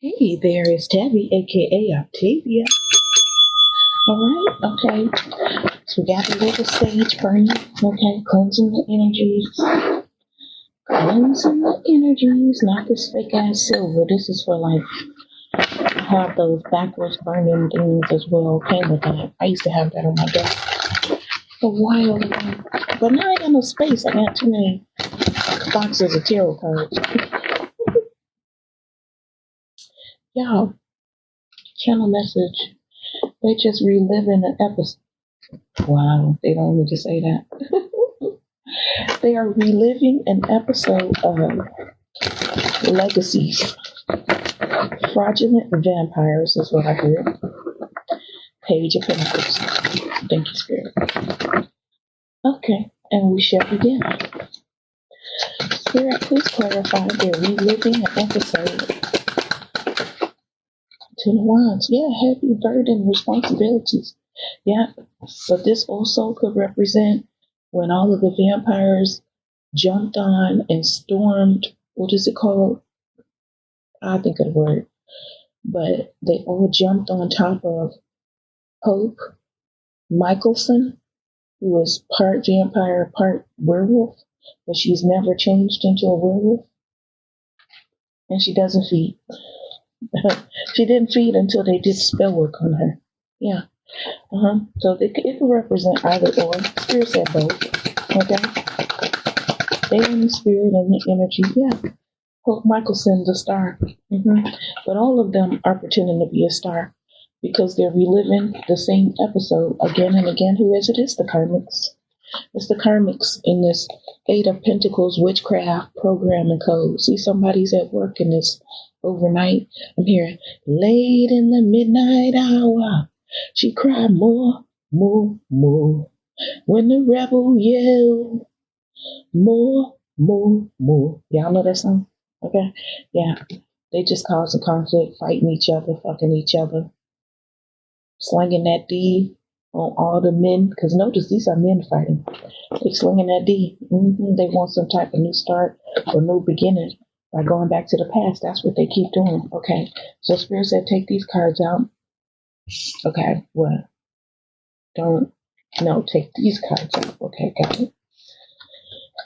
Hey there, it's Tabby, aka Octavia. Alright, okay. So we got a little sage burning, okay, cleansing the energies. Cleansing the energies, not this fake ass silver. This is for like, I have those backwards burning things as well. Okay, with that. I used to have that on my desk a while ago. But now I got no space. I got too many boxes of tarot cards. Y'all, channel message. They just reliving an episode. Wow, they don't need to say that. They are reliving an episode of Legacies. Fraudulent Vampires is what I heard. Page of Pentacles. Thank you, Spirit. Okay, and we shall begin. Spirit, please clarify they're reliving an episode. Ten of Wands. Yeah, heavy burden, responsibilities. Yeah, but this also could represent when all of the vampires jumped on and stormed, what is it called? I think of the word. But they all jumped on top of Hope Michelson, who is part vampire, part werewolf, but she's never changed into a werewolf. And she doesn't feed. She didn't feed until they did spell work on her. Yeah. So it could represent either or. Spirit said both. Okay? They in the spirit and the energy. Yeah. Hope Michelson, the star. But all of them are pretending to be a star because they're reliving the same episode again and again. Who is it? It's the karmics. It's the karmics in this Eight of Pentacles witchcraft program and code. See, somebody's at work in this overnight. I'm hearing late in the midnight hour. She cried more, more, more. When the rebel yelled, more, more, more. Y'all know that song? Okay? Yeah. They just causing conflict, fighting each other, fucking each other, slinging that D on all the men. Because notice these are men fighting. They slinging that D. They want some type of new start or new beginning by going back to the past. That's what they keep doing. Okay. So Spirit said, take these cards out. Okay. Well, take these cards out. Okay. Got it.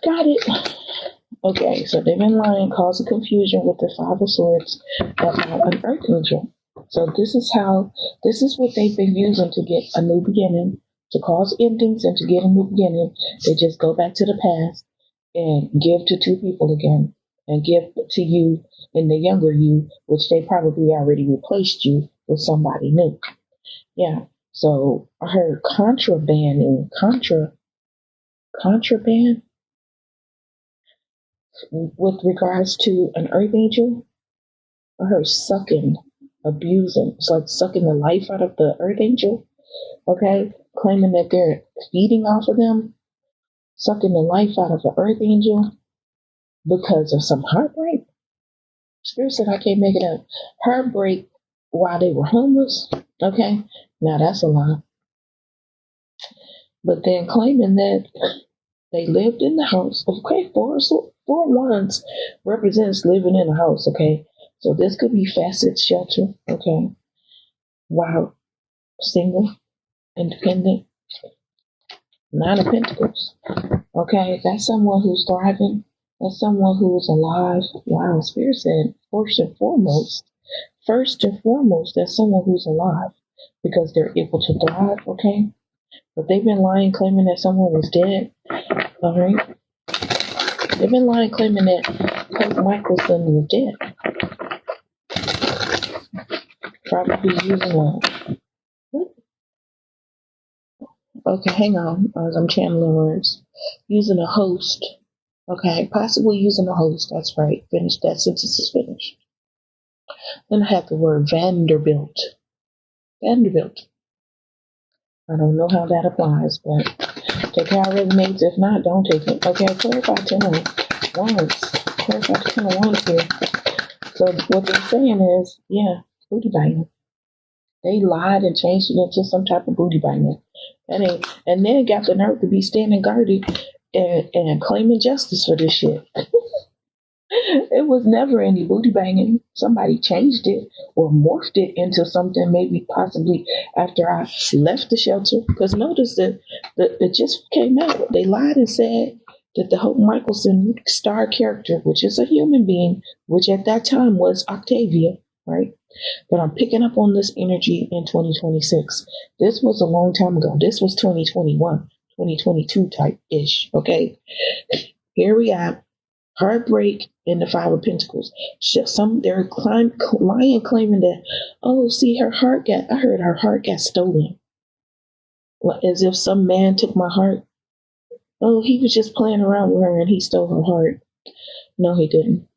Got it. Okay, so they've been lying, causing confusion with the Five of Swords about an Earth Angel. So this is what they've been using to get a new beginning, to cause endings and to get a new beginning. They just go back to the past and give to two people again, and give to you and the younger you, which they probably already replaced you with somebody new. Yeah, so I heard contraband. With regards to an Earth Angel, I heard sucking, abusing. It's like sucking the life out of the Earth Angel, okay? Claiming that they're feeding off of them, sucking the life out of the Earth Angel because of some heartbreak. Spirit said, I can't make it up. Heartbreak while they were homeless, okay? Now that's a lie. But then claiming that they lived in the house. Okay, four wands represents living in a house, okay? So this could be facet shelter, okay? Wow. Single, independent, Nine of Pentacles. Okay, that's someone who's thriving. That's someone who's alive. Wow, Spirit said, first and foremost, that's someone who's alive because they're able to thrive, okay? But they've been lying, claiming that someone was dead. All right. They've been lying, claiming that Pope Michelson was dead. Probably using what? Okay, hang on. As I'm channeling words. Using a host. Okay, possibly using a host. That's right. Finished. That sentence is finished. Then I have the word Vanderbilt. Vanderbilt. I don't know how that applies, but take how it resonates. If not, don't take it. Okay, clarify 10 of Wands. Clarify 10 of Wands here. So what they're saying is, yeah, booty biting. They lied and changed it into some type of booty biting. And then got the nerve to be standing guarded and claiming justice for this shit. It was never any booty banging. Somebody changed it or morphed it into something maybe possibly after I left the shelter. Because notice that it just came out. They lied and said that the Hope Michelson star character, which is a human being, which at that time was Octavia, right? But I'm picking up on this energy in 2026. This was a long time ago. This was 2021, 2022 type ish. Okay. Here we are. Heartbreak in the Five of Pentacles. They're lying claiming that, oh, see, I heard her heart got stolen. As if some man took my heart. Oh, he was just playing around with her and he stole her heart. No, he didn't.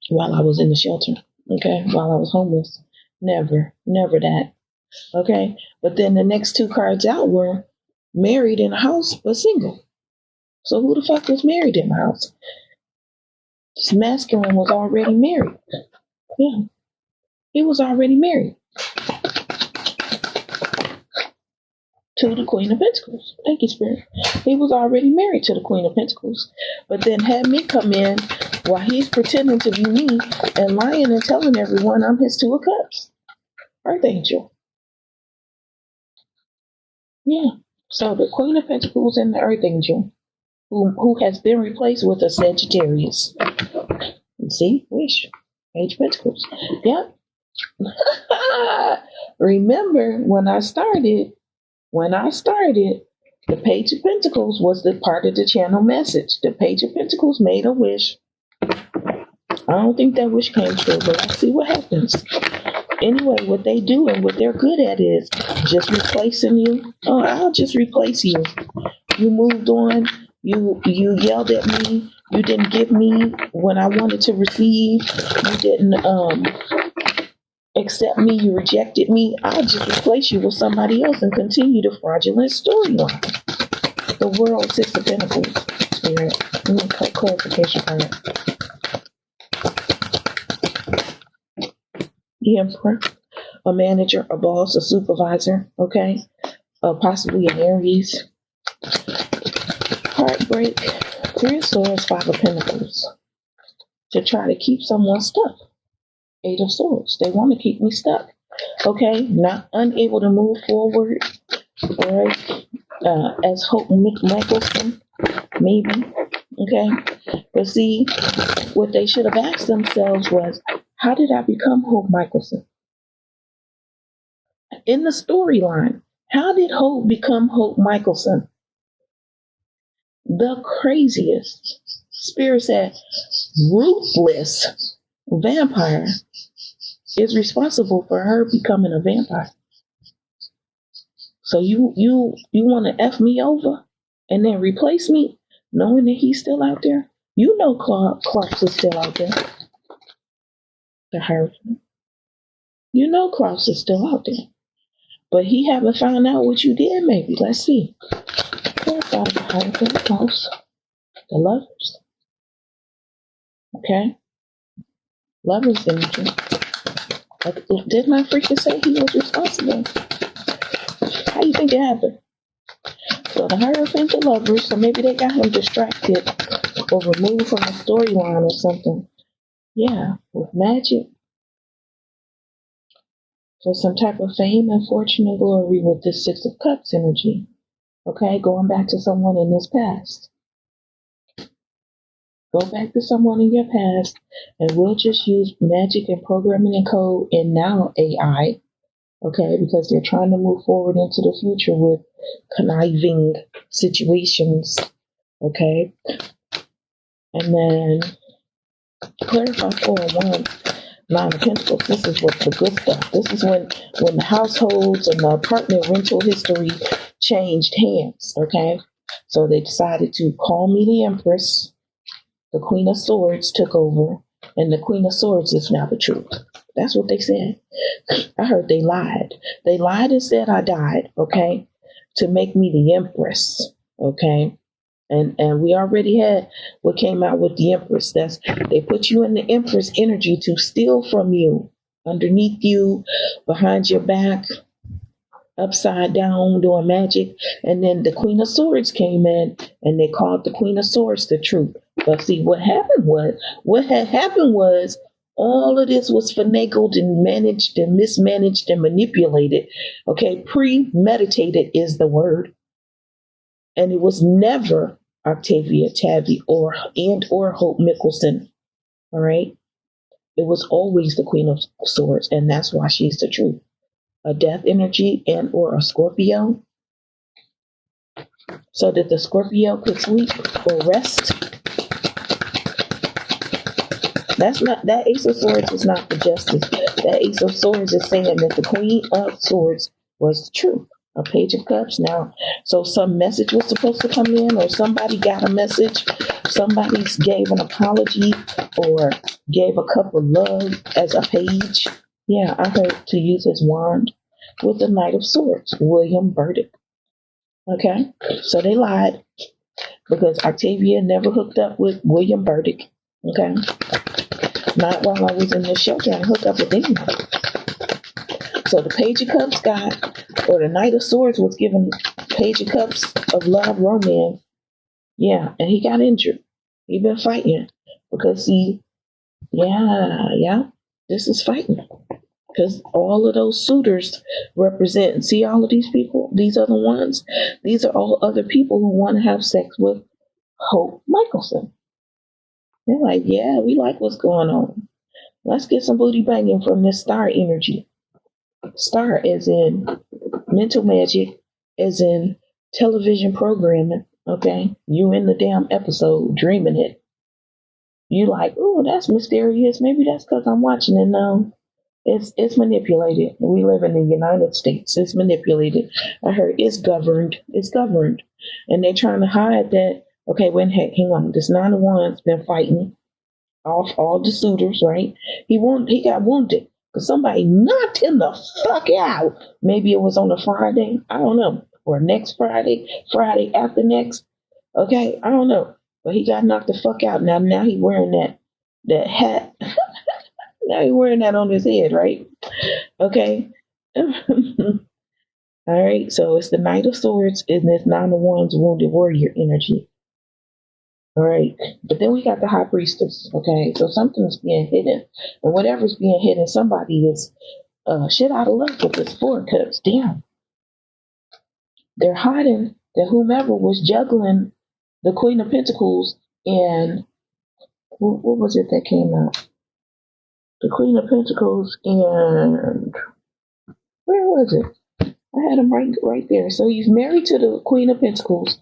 While I was in the shelter. Okay. While I was homeless. Never that. Okay. But then the next two cards out were married in a house, but single. So who the fuck was married in the house? This masculine was already married. Yeah. He was already married to the Queen of Pentacles. Thank you, Spirit. He was already married to the Queen of Pentacles. But then had me come in while he's pretending to be me and lying and telling everyone I'm his Two of Cups. Earth Angel. Yeah. So the Queen of Pentacles and the Earth Angel, who has been replaced with a Sagittarius. You see? Wish. Page of Pentacles. Yep. Remember when I started, the Page of Pentacles was the part of the channel message. The Page of Pentacles made a wish. I don't think that wish came true, but let's see what happens. Anyway, what they do and what they're good at is just replacing you. Oh, I'll just replace you. You moved on. You yelled at me. You didn't give me when I wanted to receive. You didn't accept me. You rejected me. I'll just replace you with somebody else and continue the fraudulent storyline. The World, Six of Pentacles. Spirit. Let me cut clarification on it. The Emperor, a manager, a boss, a supervisor, okay? Possibly an Aries. Heartbreak, Three of Swords, Five of Pentacles. To try to keep someone stuck. Eight of Swords. They want to keep me stuck. Okay? Not unable to move forward. Alright? As Hope Michelson, maybe. Okay? But see, what they should have asked themselves was, how did I become Hope Michelson? In the storyline, how did Hope become Hope Michelson? The craziest, Spirit said, ruthless vampire is responsible for her becoming a vampire. So you want to F me over and then replace me, knowing that he's still out there? You know Clark is still out there. The Hierophant. You know Klaus is still out there. But he haven't found out what you did, maybe. Let's see. Clarify the Hierophant, Klaus. The Lovers. Okay? Lovers energy. Didn't I freaking say he was responsible? How you think it happened? So the Hierophant, the Lovers, so maybe they got him distracted or removed from the storyline or something. Yeah, with magic. For some type of fame and fortune and glory with this Six of Cups energy. Okay, going back to someone in this past. Go back to someone in your past and we'll just use magic and programming and code and now AI. Okay, because they're trying to move forward into the future with conniving situations. Okay. And then clarify 401. Nine of Pentacles, this is what the good stuff. This is when the households and the apartment rental history changed hands, okay? So they decided to call me the Empress. The Queen of Swords took over, and the Queen of Swords is now the truth. That's what they said. I heard they lied. They lied and said I died, okay, to make me the Empress, okay? And we already had what came out with the Empress. That's they put you in the Empress energy to steal from you, underneath you, behind your back, upside down, doing magic. And then the Queen of Swords came in and they called the Queen of Swords the truth. But see, what had happened was all of this was finagled and managed and mismanaged and manipulated. Okay, premeditated is the word. And it was never Octavia Tavi or Hope Mickelson. All right. It was always the Queen of Swords, and that's why she's the truth. A death energy and or a Scorpio, so that the Scorpio could sleep or rest. That's not, that Ace of Swords is not the justice. That Ace of Swords is saying that the Queen of Swords was the truth. A Page of Cups now. So some message was supposed to come in, or somebody got a message. Somebody gave an apology or gave a cup of love as a page. Yeah, I heard to use his wand with the Knight of Swords, William Burdick. Okay, so they lied because Octavia never hooked up with William Burdick. Okay, not while I was in the show trying to hook up with anyone. So the Page of Cups got, or the Knight of Swords was given Page of Cups of love, romance. Yeah, and he got injured. He been fighting because this is fighting. Because all of those suitors represent, see all of these people, these other ones, these are all other people who want to have sex with Hope Mickelson. They're like, yeah, we like what's going on. Let's get some booty banging from this star energy. Star as in mental magic, as in television programming, okay? You in the damn episode, dreaming it. You like, oh, that's mysterious. Maybe that's because I'm watching it now. It's manipulated. We live in the United States. It's manipulated. I heard it's governed. It's governed. And they're trying to hide that. Okay, hang on. This 9 of Wands been fighting off all the suitors, right? He got wounded because somebody knocked him the fuck out. Maybe it was on a Friday. I don't know. Or next Friday after next. Okay, I don't know. But he got knocked the fuck out. Now he wearing that hat. Now he's wearing that on his head, right? Okay. All right. So it's the Knight of Swords and this 9 of Wands wounded warrior energy. All right. But then we got the High Priestess. Okay. So something's being hidden. And whatever's being hidden, somebody is shit out of luck with this 4 of Cups. Damn. They're hiding that whomever was juggling the Queen of Pentacles and what was it that came out? The Queen of Pentacles and where was it? I had him right there. So he's married to the Queen of Pentacles,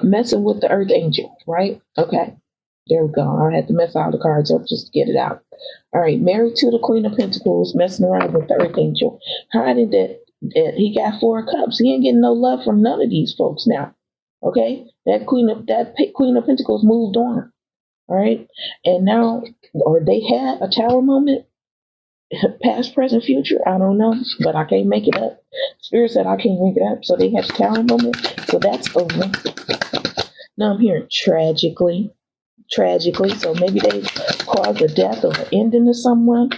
messing with the Earth Angel, right? Okay, there we go. I had to mess all the cards up just to get it out. All right, married to the Queen of Pentacles, messing around with the Earth Angel, hiding that he got 4 of Cups. He ain't getting no love from none of these folks now. Okay, that Queen of Pentacles moved on. All right. And now, or they had a tower moment, past, present, future. I don't know, but I can't make it up. Spirit said I can't make it up. So they had a tower moment. So that's over. Now I'm hearing tragically. So maybe they caused the death or an ending to someone.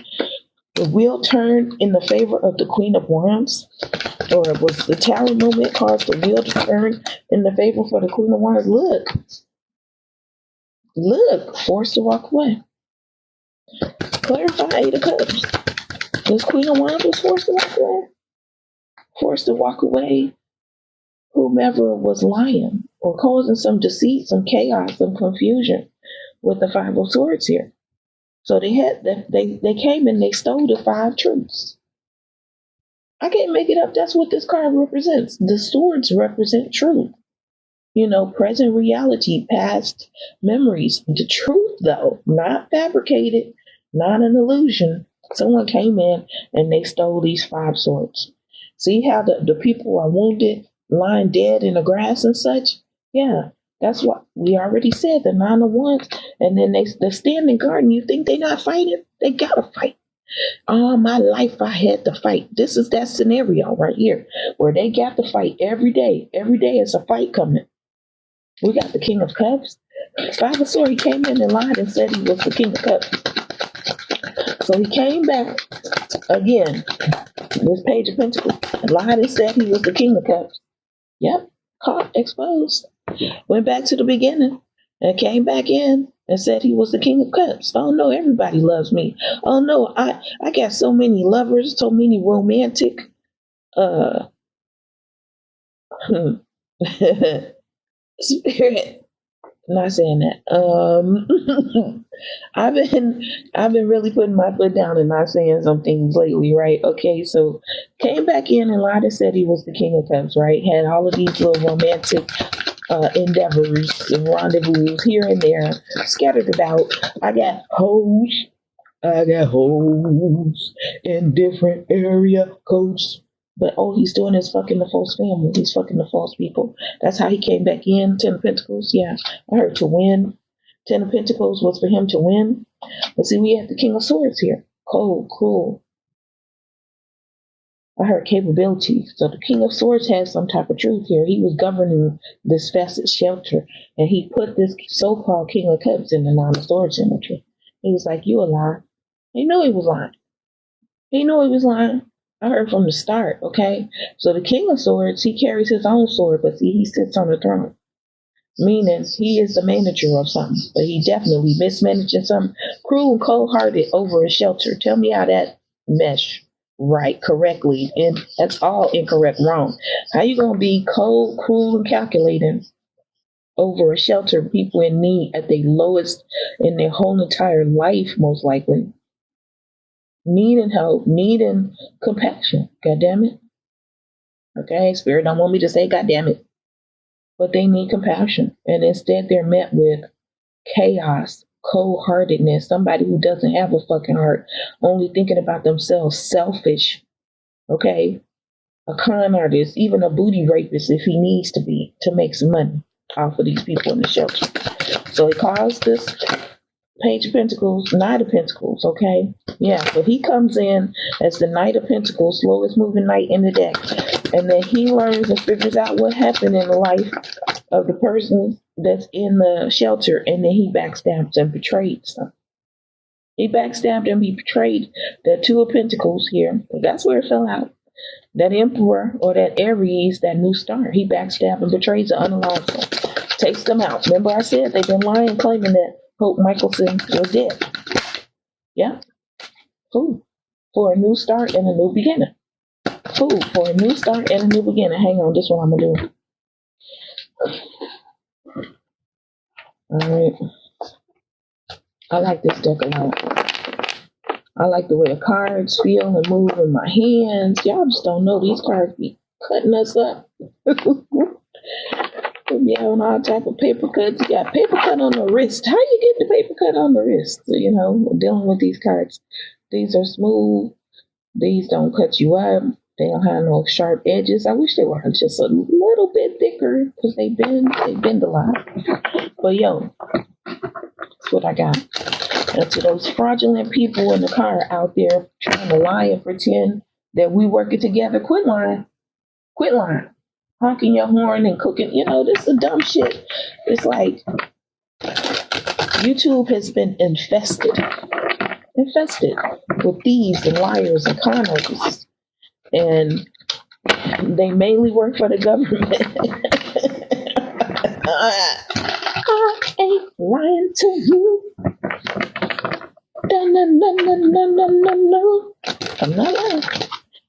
The wheel turned in the favor of the Queen of Wands. Or was the tower moment caused the wheel to turn in the favor for the Queen of Wands? Look, forced to walk away. Clarify 8 of Cups. This Queen of Wands was forced to walk away. Forced to walk away. Whomever was lying or causing some deceit, some chaos, some confusion with the 5 of Swords here. So they came and they stole the 5 truths. I can't make it up. That's what this card represents. The swords represent truth. You know, present reality, past memories. The truth, though, not fabricated, not an illusion. Someone came in and they stole these 5 swords. See how the people are wounded, lying dead in the grass and such? Yeah, that's what we already said, the 9 of Wands. And then they stand in guard and you think they're not fighting? They gotta fight. All my life I had to fight. This is that scenario right here where they got to fight every day. Every day is a fight coming. We got the King of Cups. 5 of Swords, he came in and lied and said he was the King of Cups. So he came back again. This Page of Pentacles lied and said he was the King of Cups. Yep, caught, exposed. Went back to the beginning. and came back in and said he was the King of Cups. Oh no, everybody loves me. Oh no, I got so many lovers, so many romantic uh spirit. Not saying that. I've been really putting my foot down and not saying some things lately, right? Okay, so came back in and lied and said he was the King of Cups, right? Had all of these little romantic endeavors and rendezvous here and there, scattered about. I got hoes. I got hoes in different area codes. But all he's doing is fucking the false family. He's fucking the false people. That's how he came back in. Ten of Pentacles. Yeah, I heard to win. Ten of Pentacles was for him to win. But see, we have the King of Swords here. Cold, cruel. I heard capability. So the King of Swords has some type of truth here. He was governing this facet shelter, and he put this so-called King of Cups in the Nine of Swords energy. He was like, "You a lie." He knew he was lying. He knew he was lying. I heard from the start. Okay, so the King of Swords, he carries his own sword, but see, he sits on the throne, meaning he is the manager of something, but he definitely mismanaging something. Cruel and cold-hearted over a shelter. Tell me how that mesh right correctly, and that's all incorrect, wrong. How you gonna be cold, cruel, and calculating over a shelter of people in need at their lowest in their whole entire life, most likely, needing help, needing compassion? God damn it. Okay, Spirit don't want me to say God damn it, but they need compassion, and instead they're met with chaos, cold-heartedness, somebody who doesn't have a fucking heart, only thinking about themselves, selfish. Okay, a con artist, even a booty rapist if he needs to be, to make some money off of these people in the shelter. So he calls this Page of Pentacles, Knight of Pentacles, okay? Yeah, so he comes in as the Knight of Pentacles, slowest moving knight in the deck. And then he learns and figures out what happened in the life of the person that's in the shelter, and then he backstabs and betrays them. He backstabbed and he betrayed the Two of Pentacles here. That's where it fell out. That Emperor or that Aries, that new star, he backstabbed and betrays the unalive one. Takes them out. Remember I said they've been lying, claiming that Hope Michelson was dead. Yeah. Food for a new start and a new beginning. Food for a new start and a new beginning. Hang on, this is what I'm going to do. All right. I like this deck a lot. I like the way the cards feel and move in my hands. Y'all just don't know, these cards be cutting us up. We be having all type of paper cuts. You got paper cut on the wrist. How you get the paper cut on the wrist? So, dealing with these cards. These are smooth. These don't cut you up. They don't have no sharp edges. I wish they were just a little bit thicker because they bend a lot. But yo, that's what I got. And to those fraudulent people in the car out there trying to lie and pretend that we working together, quit lying. Quit lying. Honking your horn and cooking. This is dumb shit. It's like YouTube has been infested with thieves and liars and con artists. And they mainly work for the government. I ain't lying to you. No. I'm not lying.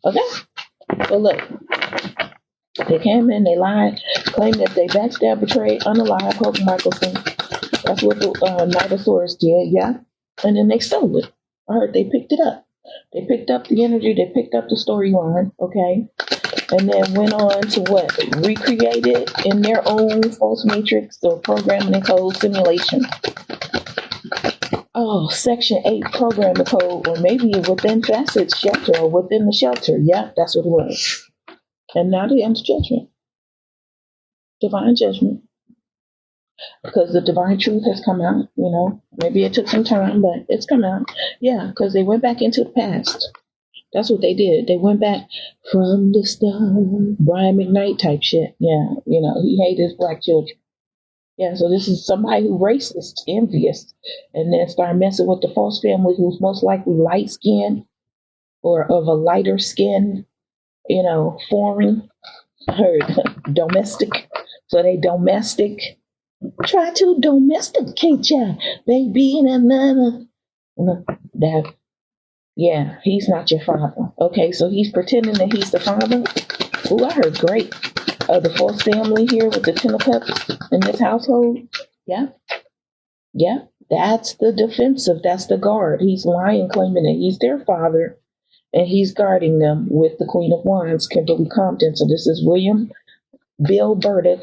Okay? So look. They came in, they lied, claimed that they backstabbed, betrayed, unalive Hope Michelson. That's what the Knight of Swords did, yeah. And then they stole it. I heard they picked it up. They picked up the energy, they picked up the storyline, okay? And then went on to what? Recreate it in their own false matrix or programming and code simulation. Oh, Section 8 programming code, or maybe within Facet's shelter or within the shelter. Yeah, that's what it was. And now they enter judgment. Divine judgment. Because the divine truth has come out, Maybe it took some time, but it's come out. Yeah, because they went back into the past. That's what they did. They went back from the start. Brian McKnight type shit. Yeah, he hated his black children. Yeah, so this is somebody who racist, envious, and then start messing with the false family who's most likely light skinned or of a lighter skin, foreign, I heard domestic. So they domestic try to domesticate ya, baby, that. Yeah, he's not your father. Okay, so he's pretending that he's the father. Oh, I heard great. The fourth family here with the Ten of Cups in this household. Yeah, yeah, that's the defensive. That's the guard. He's lying, claiming that he's their father, and he's guarding them with the Queen of Wands, Kimberly Compton. So this is William Bill Burdick,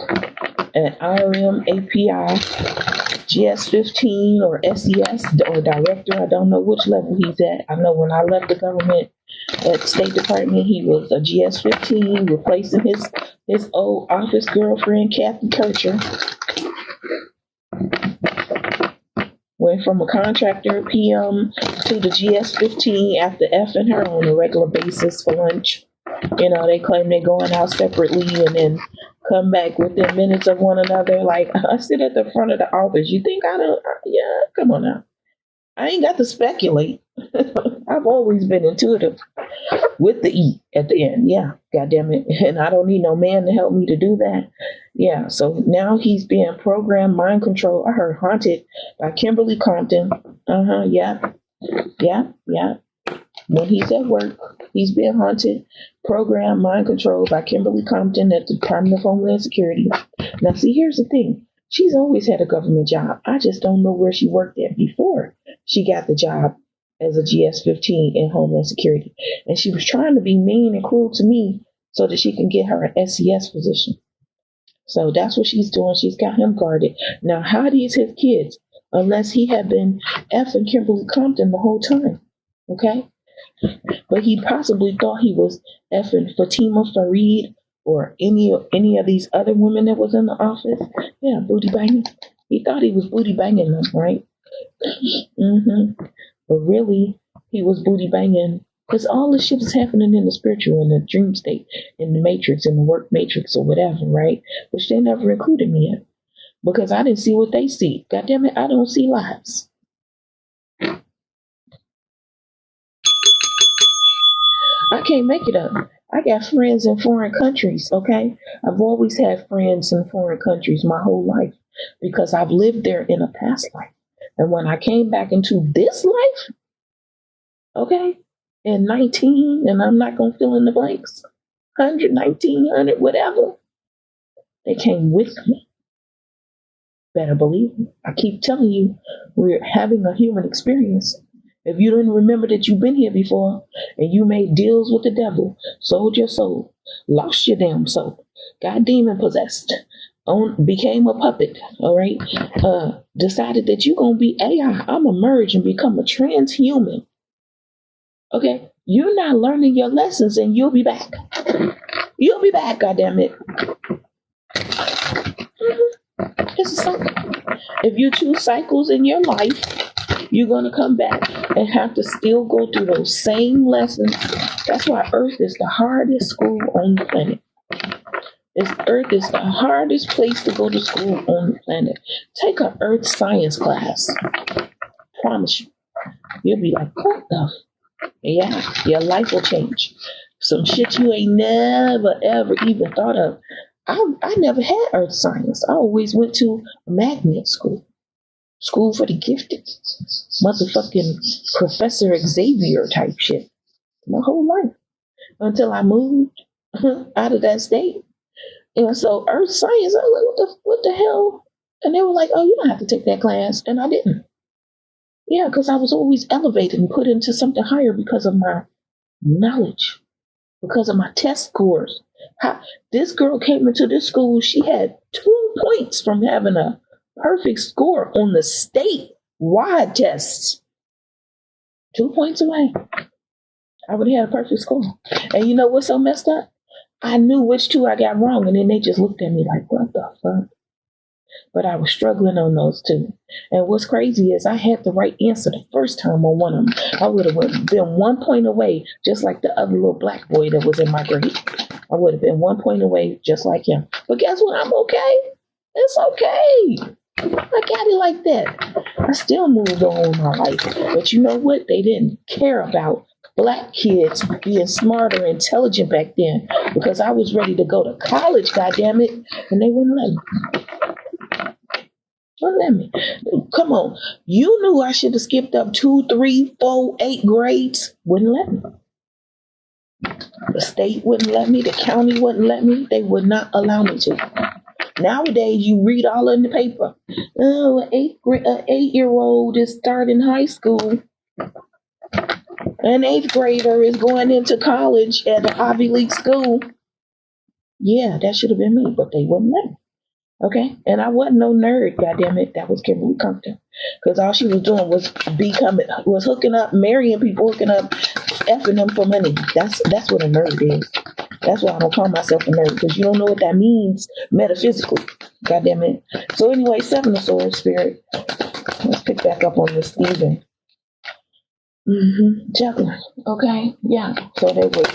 an IRM API GS15 or SES or director. I don't know which level he's at. I know when I left the government at State Department, he was a GS15, replacing his old office girlfriend, Kathy Kircher. Went from a contractor PM to the GS15 after effing her on a regular basis for lunch. You know, they claim they're going out separately and then come back within minutes of one another. Like, I sit at the front of the office. You think I don't? Yeah, come on now. I ain't got to speculate. I've always been intuitive with the E at the end. Yeah, goddamn it. And I don't need no man to help me to do that. Yeah, so now he's being programmed mind control. I heard haunted by Kimberly Compton. Yeah. When he's at work, he's being haunted, programmed mind control by Kimberly Compton at the Department of Homeland Security. Now, see, here's the thing. She's always had a government job. I just don't know where she worked at before she got the job as a GS15 in Homeland Security. And she was trying to be mean and cruel to me so that she can get her an SES position. So that's what she's doing. She's got him guarded. Now, how these his kids, unless he had been effing Kimberly Compton the whole time, okay? But he possibly thought he was effing Fatima Farid or any of these other women that was in the office. Yeah, booty banging. He thought he was booty banging them, right? But really, he was booty banging because all this shit is happening in the spiritual, in the dream state, in the matrix, in the work matrix or whatever, right? Which they never included me in because I didn't see what they see. God damn it, I don't see lives. I can't make it up. I got friends in foreign countries, okay? I've always had friends in foreign countries my whole life because I've lived there in a past life. And when I came back into this life, okay, in 19, and I'm not going to fill in the blanks, 100, 1900, whatever, they came with me. Better believe me. I keep telling you, we're having a human experience. If you didn't remember that you've been here before and you made deals with the devil, sold your soul, lost your damn soul, got demon possessed, became a puppet, all right, decided that you're going to be AI, I'm going to merge and become a transhuman, okay, you're not learning your lessons and you'll be back. You'll be back, goddammit. It's a cycle. If you choose cycles in your life, you're going to come back and have to still go through those same lessons. That's why Earth is the hardest school on the planet. Earth is the hardest place to go to school on the planet. Take an Earth science class. Promise you. You'll be like, what the? Yeah, your life will change. Some shit you ain't never, ever even thought of. I never had Earth science. I always went to magnet school. School for the gifted. Motherfucking Professor Xavier type shit. My whole life. Until I moved out of that state. And so Earth science, I was like, what the hell? And they were like, oh, you don't have to take that class. And I didn't. Yeah, because I was always elevated and put into something higher because of my knowledge. Because of my test scores. This girl came into this school, she had 2 points from having a perfect score on the state-wide tests. 2 points away. I would have had a perfect score. And you know what's so messed up? I knew which 2 I got wrong, and then they just looked at me like, what the fuck? But I was struggling on those 2. And what's crazy is I had the right answer the first time on one of them. I would have been 1 point away, just like the other little black boy that was in my grade. I would have been 1 point away, just like him. But guess what? I'm okay. It's okay. I got it like that. I still moved on in my life. But you know what? They didn't care about black kids being smart or intelligent back then because I was ready to go to college, goddammit, and they wouldn't let me. Wouldn't let me. Come on. You knew I should have skipped up 2, 3, 4, 8 grades. Wouldn't let me. The state wouldn't let me. The county wouldn't let me. They would not allow me to. Nowadays, you read all in the paper. Oh, an 8-year-old is starting high school. An 8th grader is going into college at an Ivy League school. Yeah, that should have been me, but they wouldn't let me. Okay, and I wasn't no nerd, goddammit. That was Kimberly Compton, because all she was doing was hooking up, marrying people, hooking up, effing them for money. That's what a nerd is. That's why I don't call myself a nerd, because you don't know what that means metaphysically. Goddammit. So anyway, 7 of Swords spirit. Let's pick back up on this Stephen. Juggling. Okay, yeah. So they were.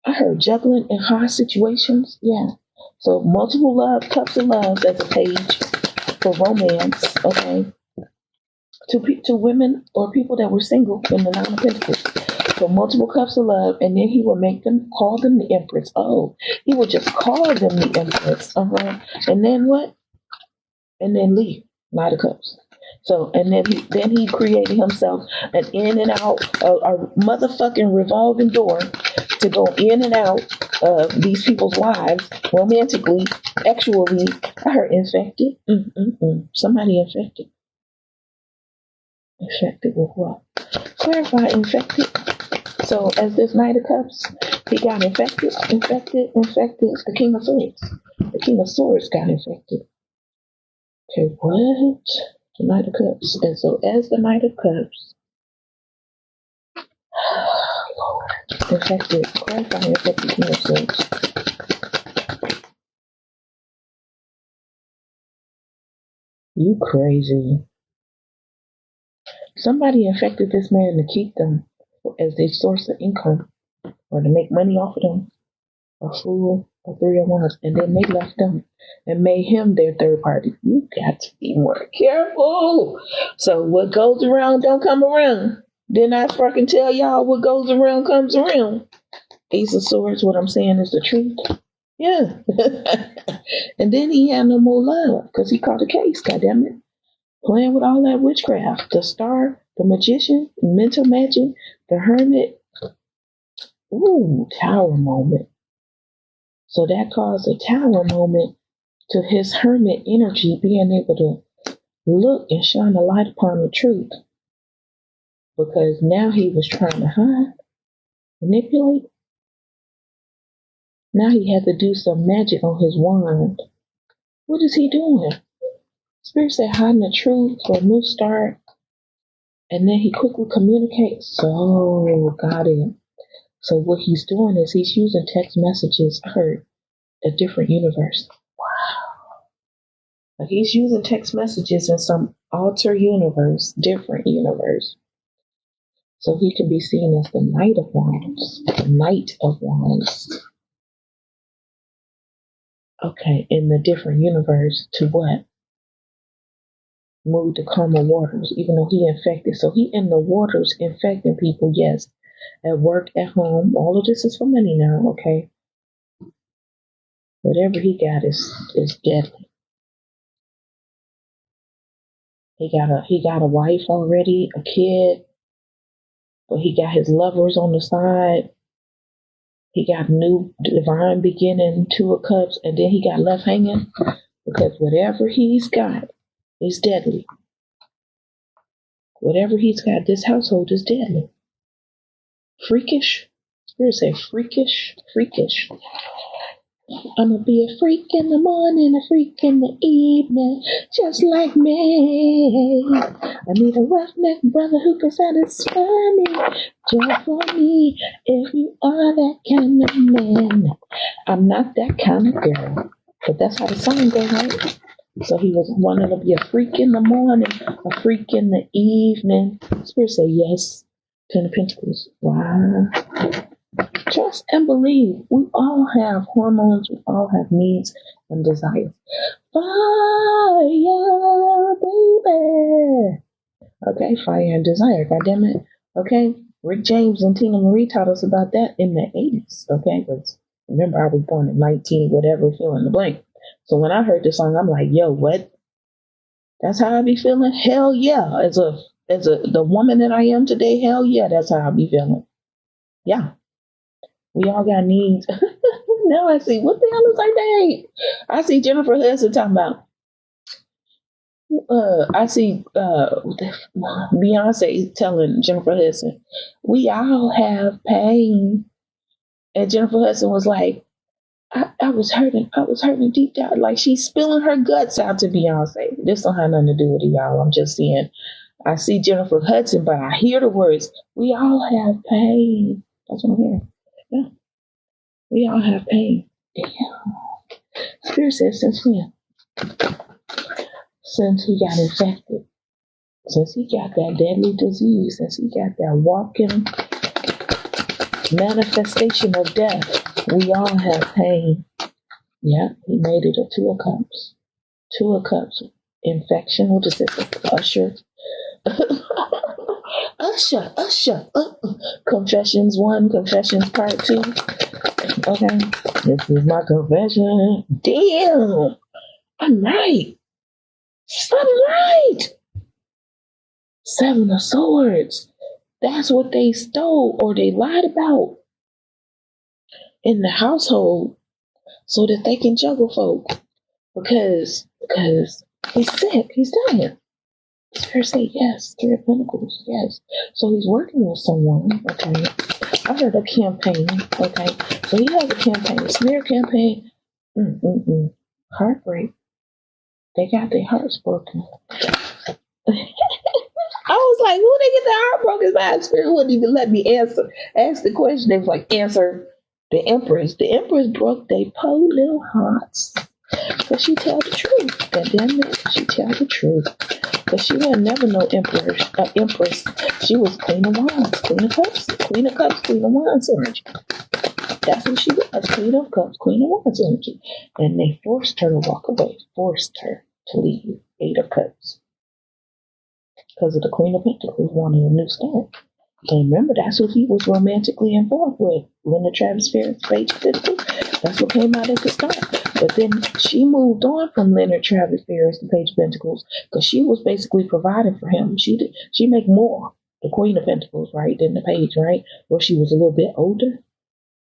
I heard juggling in high situations. Yeah. So multiple cups of love as a page for romance, okay, to women or people that were single in the 9 of Pentacles. So multiple cups of love, and then he would make them, call them the Empress. Oh, he would just call them the Empress. And then what? And then leave. 9 of Cups. So, and then he created himself an in and out, a motherfucking revolving door to go in and out of these people's lives romantically, actually. I heard infected. Somebody infected. Infected with what? Clarify infected. So as this Knight of Cups, he got infected. The King of Swords. The King of Swords got infected. Okay, what? The Knight of Cups. And so as the Knight of Cups, Lord, infected, clarify infected King of Swords. You crazy. Somebody infected this man to keep them as their source of income or to make money off of them. A fool, a 3 of Wands, and then they left them and made him their third party. You got to be more careful. So what goes around don't come around. Didn't I fucking tell y'all what goes around comes around? Ace of Swords, what I'm saying is the truth. Yeah. And then he had no more love because he caught a case, goddammit. Playing with all that witchcraft. The Star, the Magician, Mental Magic, the Hermit. Ooh, Tower moment. So that caused a Tower moment to his Hermit energy being able to look and shine a light upon the truth. Because now he was trying to hide, manipulate. Now he had to do some magic on his wand. What is he doing? Spirit said hiding the truth for a new start. And then he quickly communicates. So, got it. So what he's doing is he's using text messages. I heard a different universe. Wow. But he's using text messages in some alter universe, different universe. So he can be seen as the Knight of Wands. The Knight of Wands. Okay, in the different universe to what? Move to calmer waters, even though he infected. So he in the waters infecting people, yes. At work, at home. All of this is for money now, okay? Whatever he got is deadly. He got a wife already, a kid, but he got his lovers on the side. He got new divine beginning, 2 of Cups, and then he got left hanging because whatever he's got is deadly. Whatever he's got, this household is deadly. Freakish. Spirit say freakish, freakish. I'ma be a freak in the morning, a freak in the evening, just like me. I need a roughneck brother who can satisfy me, just for me. If you are that kind of man, I'm not that kind of girl. But that's how the song goes, right? So he was wanting to be a freak in the morning, a freak in the evening. Spirit say yes. 10 of Pentacles. Wow. Trust and believe. We all have hormones. We all have needs and desires. Fire, baby. Okay, fire and desire. God damn it. Okay, Rick James and Tina Marie taught us about that in the 80s. Okay, because remember I was born in 19, whatever, fill in the blank. So when I heard this song, I'm like, yo, what? That's how I be feeling. Hell yeah. As the woman that I am today, hell yeah, that's how I be feeling. Yeah. We all got needs. Now I see what the hell is her name? I see Jennifer Hudson talking about I see Beyonce telling Jennifer Hudson, we all have pain. And Jennifer Hudson was like, I was hurting deep down. Like she's spilling her guts out to Beyonce. This don't have nothing to do with it, y'all. I'm just saying. I see Jennifer Hudson, but I hear the words, we all have pain. That's what I'm hearing. Yeah. We all have pain. Damn. Spirit says since when? Since he got infected. Since he got that deadly disease. Since he got that walking manifestation of death. We all have pain. Yeah, he made it a 2 of cups. 2 of cups. Infection. What is this? Usher. Usher. Confessions 1, Confessions Part 2. Okay. This is my confession. Damn. I'm right. 7 of Swords. That's what they stole or they lied about in the household so that they can juggle folk. Because he's sick. He's dying. Spirit say yes. 3 of Pentacles. Yes. So he's working with someone. Okay. I heard a campaign. Okay. So he has a campaign. A smear campaign. Heartbreak. They got their hearts broken. I was like, who they get their heart broken by? Spirit wouldn't even let me ask the question. They was like, answer the Empress. The Empress broke their poor little hearts. But she tell the truth. God damn it, she tell the truth. But she was never no empress. She was Queen of Wands, Queen of Cups, Queen of Cups, Queen of Wands energy. That's what she was, Queen of Cups, Queen of Wands energy. And they forced her to walk away, forced her to leave 8 of Cups. Because of the Queen of Pentacles wanted a new start. And remember, that's who he was romantically involved with. Linda Travis Ferris, Page of Pentacles. That's what came out at the start. But then she moved on from Leonard Travis Ferris, the Page of Pentacles, because she was basically providing for him. She make more, the Queen of Pentacles, right, than the Page, right? Where she was a little bit older.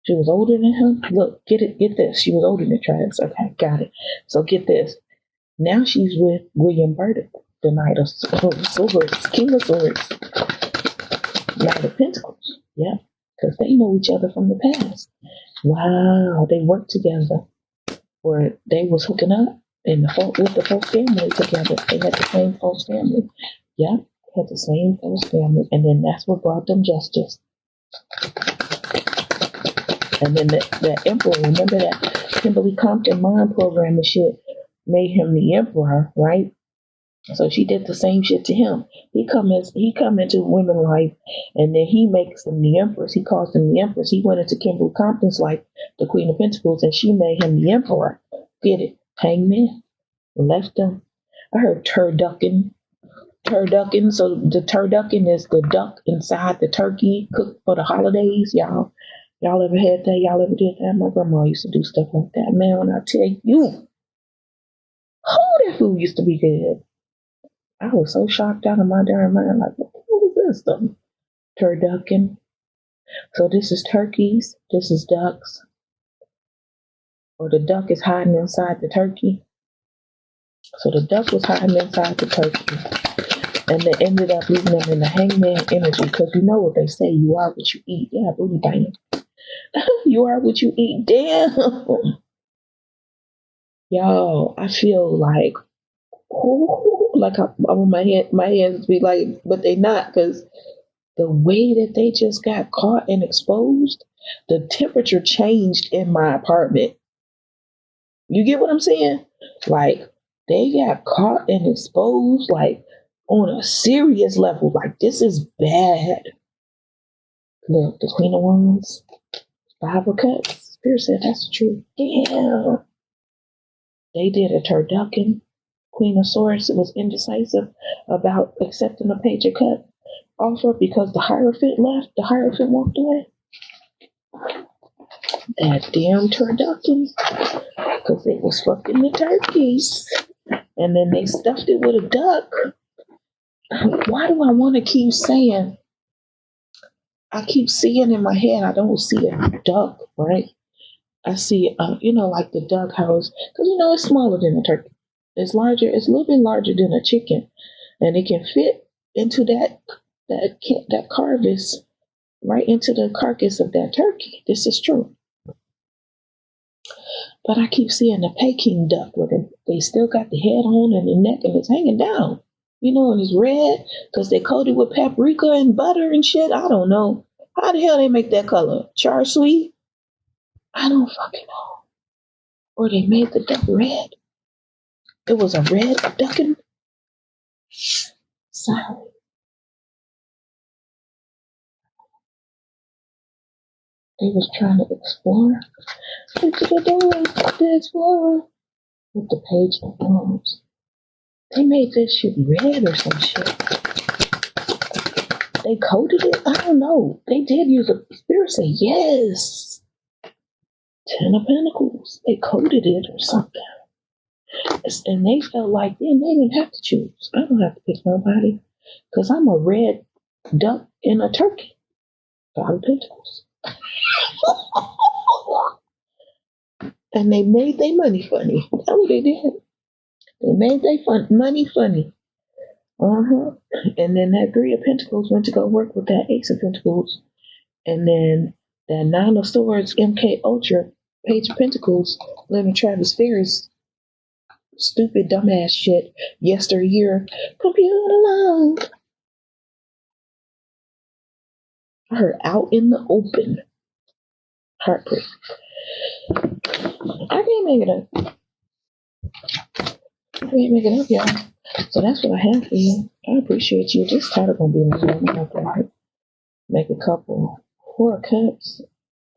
She was older than him. Look, get this. She was older than Travis. Okay, got it. So get this. Now she's with William Burdick, the Knight of Swords, King of Swords, Knight of Pentacles. Yeah, because they know each other from the past. Wow, they worked together. Where they was hooking up with the Fox family together. They had the same Fox family. Yeah, they had the same Fox family. And then that's what brought them justice. And then the emperor, remember that Kimberly Compton mind program and shit made him the emperor, right? So she did the same shit to him. He come into women's life, and then he makes them the empress. He calls them the empress. He went into Kimberly Compton's life, the Queen of Pentacles, and she made him the emperor. Get it? Hangman left him. I heard turducken. Turducken. So the turducken is the duck inside the turkey cooked for the holidays. Y'all ever had that? Y'all ever did that? My grandma used to do stuff like that. Man, when I tell you, that food used to be good. I was so shocked out of my darn mind. Like, what is this stuff? Turducken. So this is turkeys. This is ducks. Or the duck is hiding inside the turkey. So the duck was hiding inside the turkey. And they ended up leaving them in the hangman energy. Because you know what they say, you are what you eat. Yeah, booty bang. You are what you eat. Damn. Y'all, I feel like, I want my hands to be like, but they not, because the way that they just got caught and exposed, the temperature changed in my apartment. You get what I'm saying? Like, they got caught and exposed, like, on a serious level. Like, this is bad. Look, the Queen of Wands, 5 of Cups. Spirit said that's the truth. Damn. They did a turducken. Queen of Swords was indecisive about accepting a Page of Cups offer because the Hierophant left. The Hierophant walked away. That damn turducken. Because they was fucking the turkeys. And then they stuffed it with a duck. Why do I want to keep saying? I keep seeing in my head, I don't see a duck, right? I see, like the duck house, because it's smaller than a turkey. It's larger. It's a little bit larger than a chicken, and it can fit into that carcass, right into the carcass of that turkey. This is true. But I keep seeing the Peking duck where they still got the head on and the neck and it's hanging down. And it's red because they coated with paprika and butter and shit. I don't know. How the hell they make that color? Char sweet? I don't fucking know. Or they made the duck red. It was a red ducking. Sorry. They was trying to explore. Into the doors, the explorer. With the page of worms. They made that shit red or some shit. They coated it? I don't know. They did use a spirit say yes. 10 of Pentacles. They coated it or something. And they felt like then they didn't have to choose. I don't have to pick nobody. Because I'm a red duck and a turkey. 5 of Pentacles. And they made their money funny. That's what they did. They made their money funny. And then that 3 of Pentacles went to go work with that Ace of Pentacles. And then that 9 of Swords, MK Ultra, Page of Pentacles, Lenny Travis Ferris, stupid dumbass shit, yesteryear, computer love. Her out in the open. Heartbreak. I can't make it up. I can't make it up, y'all. So that's what I have for you. I appreciate you. This title gonna be long. I'm gonna have to make a couple 4 cups.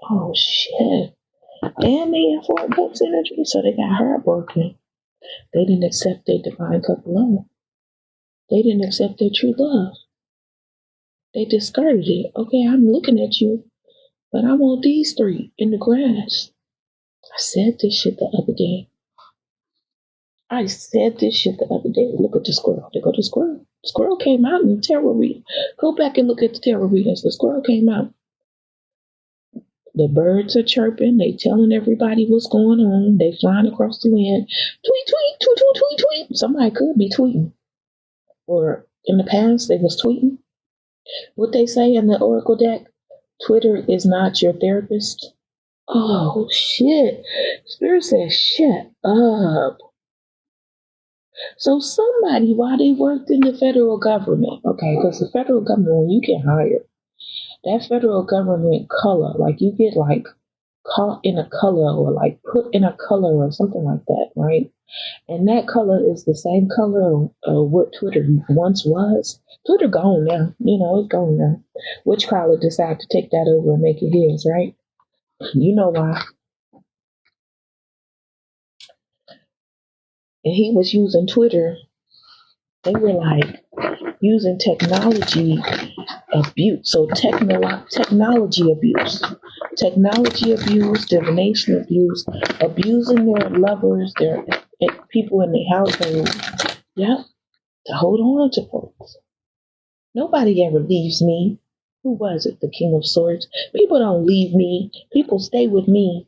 Oh shit. And they have 4 cups energy, so they got heartbroken. They didn't accept their divine cup of love. They didn't accept their true love. They discarded it. Okay, I'm looking at you, but I want these 3 in the grass. I said this shit the other day. Look at the squirrel. They go to the squirrel. The squirrel came out in the tarot reading. Go back and look at the tarot readings. The squirrel came out. The birds are chirping. They telling everybody what's going on. They flying across the land. Tweet, tweet, tweet, tweet, tweet, tweet. Somebody could be tweeting. Or in the past, they was tweeting. What they say in the Oracle deck, Twitter is not your therapist. Oh, shit. Spirit says, shut up. So somebody, while they worked in the federal government, okay, because the federal government, when you get hired, that federal government color, like you get like caught in a color or like put in a color or something like that, right? And that color is the same color of what Twitter once was. Twitter gone now, it's gone now. Which color decided to take that over and make it his, right? You know why. And he was using Twitter. They were like using technology abuse. So technology abuse. Technology abuse, divination abuse, abusing their lovers, their people in their household. Yep. To hold on to folks. Nobody ever leaves me. Who was it? The King of Swords. People don't leave me. People stay with me.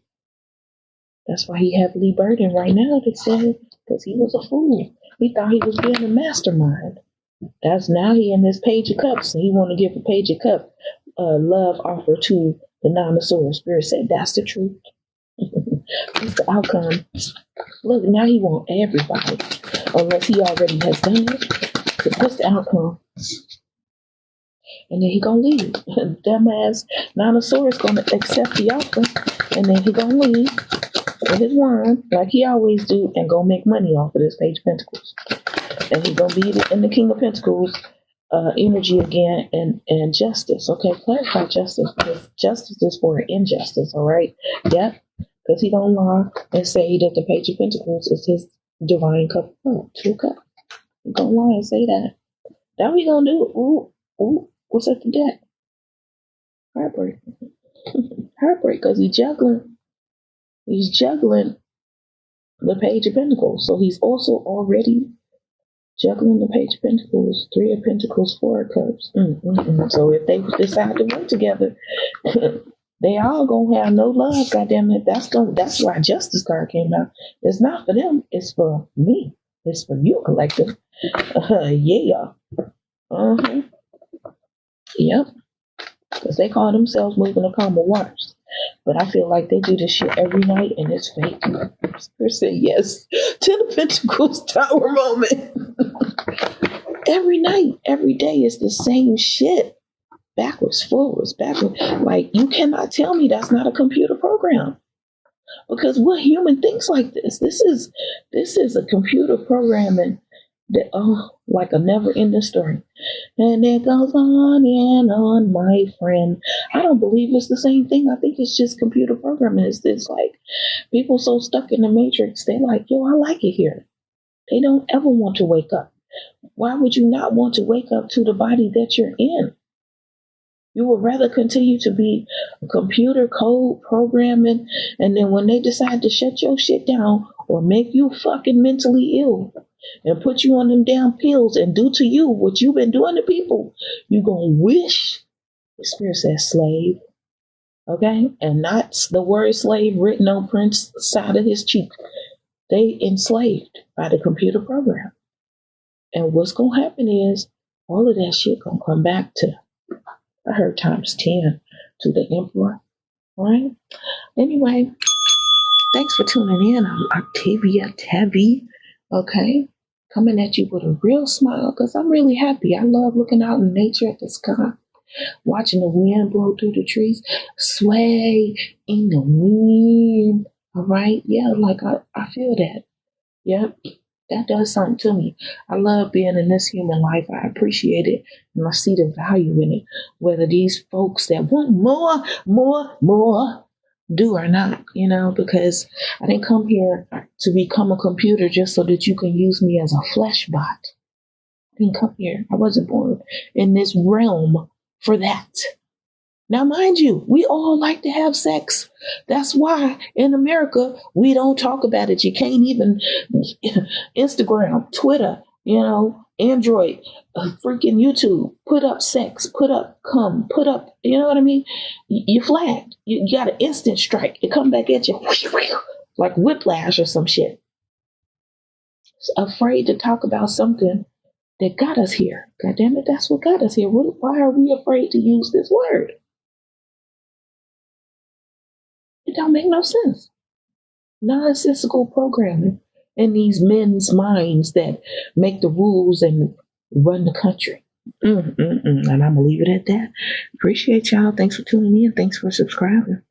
That's why he heavily burdened right now, they said, because he was a fool. He thought he was being a mastermind. That's now he in his Page of Cups, and he want to give a Page of Cup love offer to the 9 of Swords. Spirit said, that's the truth. What's the outcome? Look, now he want everybody, unless he already has done it. What's the outcome? And then he gonna leave. Dumbass 9 of Swords gonna accept the offer, and then he gonna leave with his wand, like he always do, and go make money off of this Page of Pentacles. And he gonna be in the King of Pentacles energy again, and justice. Okay, clarify justice, because justice is for injustice. All right, yep. Because he gonna lie and say that the Page of Pentacles is his divine cup. Oh, 2 cups. He gonna lie and say that. That we gonna do? Ooh. What's at the deck? Heartbreak. Heartbreak, because he's juggling the Page of Pentacles. So he's also already juggling the Page of Pentacles, Three of Pentacles, Four of Cups. So if they decide to work together, they all gonna have no love. Goddamn it! That's why Justice card came out. It's not for them. It's for me. It's for you, collective. Yeah. Yep. Because they call themselves moving the calmer waters. But I feel like they do this shit every night and it's fake. Spirit said yes to the Pentacles Tower moment. Every night, every day is the same shit. Backwards, forwards, backwards. Like, you cannot tell me that's not a computer program. Because what human thinks like this? This is a computer programming that, like a never-ending story. And it goes on and on, my friend. I don't believe it's the same thing. I think it's just computer programming. It's like people so stuck in the matrix, they like, yo, I like it here. They don't ever want to wake up. Why would you not want to wake up to the body that you're in? You would rather continue to be computer code programming, and then when they decide to shut your shit down or make you fucking mentally ill and put you on them damn pills and do to you what you've been doing to people, you gonna wish. The Spirit says slave, okay? And not the word slave written on Prince's side of his cheek. They enslaved by the computer program. And what's gonna happen is all of that shit gonna come back to, I heard, times 10 to the Emperor. All right? Anyway, thanks for tuning in. I'm Octavia Tavi. Okay? Coming at you with a real smile because I'm really happy. I love looking out in nature at the sky, watching the wind blow through the trees, sway in the wind. All right? Yeah, like I feel that. Yep. That does something to me. I love being in this human life. I appreciate it. And I see the value in it. Whether these folks that want more do or not, because I didn't come here to become a computer just so that you can use me as a flesh bot. I didn't come here. I wasn't born in this realm for that. Now, mind you, we all like to have sex. That's why in America, we don't talk about it. You can't even Instagram, Twitter, Android, freaking YouTube, put up sex, put up cum, put up, you know what I mean? You flagged. You got an instant strike. It come back at you like whiplash or some shit. Afraid to talk about something that got us here. God damn it, that's what got us here. Why are we afraid to use this word? It don't make no sense. Nonsensical programming in these men's minds that make the rules and run the country. And I'm going to leave it at that. Appreciate y'all. Thanks for tuning in. Thanks for subscribing.